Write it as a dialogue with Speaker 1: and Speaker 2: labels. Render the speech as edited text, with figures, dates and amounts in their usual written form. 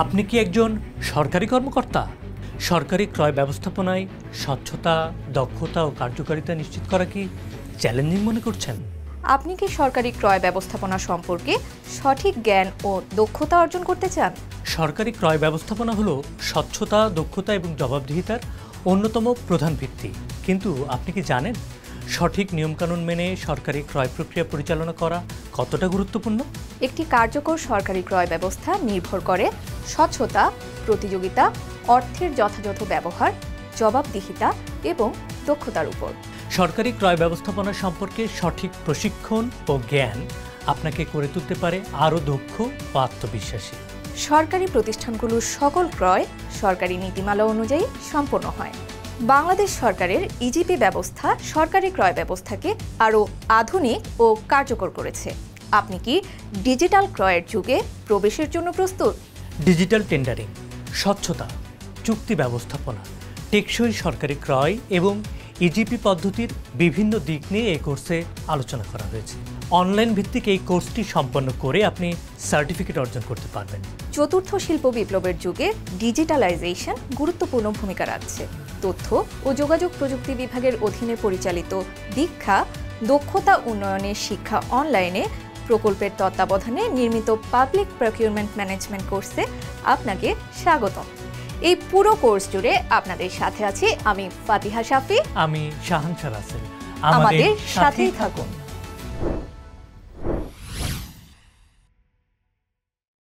Speaker 1: আপনি কি একজন সরকারি কর্মকর্তা? সরকারি ক্রয় ব্যবস্থাপনায় স্বচ্ছতা, দক্ষতা ও কার্যকারিতা নিশ্চিত করা কি চ্যালেঞ্জিং মনে করছেন?
Speaker 2: আপনি কি সরকারি ক্রয় ব্যবস্থাপনা সম্পর্কে সঠিক জ্ঞান ও দক্ষতা অর্জন করতে চান?
Speaker 1: সরকারি ক্রয় ব্যবস্থাপনা হলো স্বচ্ছতা, দক্ষতা এবং জবাবদিহিতার অন্যতম প্রধান ভিত্তি। কিন্তু আপনি কি জানেন সঠিক নিয়মকানুন মেনে সরকারি ক্রয় প্রক্রিয়া পরিচালনা করা কতটা গুরুত্বপূর্ণ?
Speaker 2: একটি কার্যকর সরকারি ক্রয় ব্যবস্থা নির্ভর করে স্বচ্ছতা, প্রতিযোগিতা, অর্থের যথাযথ ব্যবহার, জবাবদিহিতা এবং দক্ষতার উপর।
Speaker 1: সরকারি ক্রয় ব্যবস্থাপনা সম্পর্কে সঠিক প্রশিক্ষণ ও জ্ঞান আপনাকে করে তুলতে পারে আরও দক্ষ ও আত্মবিশ্বাসী।
Speaker 2: সরকারি প্রতিষ্ঠানগুলোর সকল ক্রয় সরকারি নীতিমালা অনুযায়ী সম্পন্ন হয়। বাংলাদেশ সরকারের ইজিপি ব্যবস্থা সরকারি ক্রয় ব্যবস্থাকে আরও আধুনিক ও কার্যকর করেছে। আপনি কি ডিজিটাল ক্রয়ের যুগে প্রবেশের জন্য প্রস্তুত?
Speaker 1: ডিজিটাল টেন্ডারিং, স্বচ্ছতা, চুক্তি ব্যবস্থাপনা, টেকসই সরকারি ক্রয় এবং ইজিপি পদ্ধতির বিভিন্ন দিক নিয়ে এই কোর্সে আলোচনা করা হয়েছে। অনলাইন ভিত্তিক এই কোর্সটি সম্পন্ন করে আপনি সার্টিফিকেট অর্জন করতে পারবেন।
Speaker 2: চতুর্থ শিল্প বিপ্লবের যুগে ডিজিটালাইজেশন গুরুত্বপূর্ণ ভূমিকা রাখছে। তথ্য ও যোগাযোগ প্রযুক্তি বিভাগের অধীনে পরিচালিত দীক্ষা দক্ষতা উন্নয়নের শিক্ষা অনলাইনে প্রকল্পের তত্ত্বাবধানে নির্মিত পাবলিক প্রকিউরমেন্ট ম্যানেজমেন্ট কোর্সে আপনাকে স্বাগতম। এই পুরো কোর্স জুড়ে আপনাদের সাথে আছি আমি ফাতিহা শাফি।
Speaker 1: আমি শাহানশা রাসেল।
Speaker 2: আমাদের সাথেই থাকুন।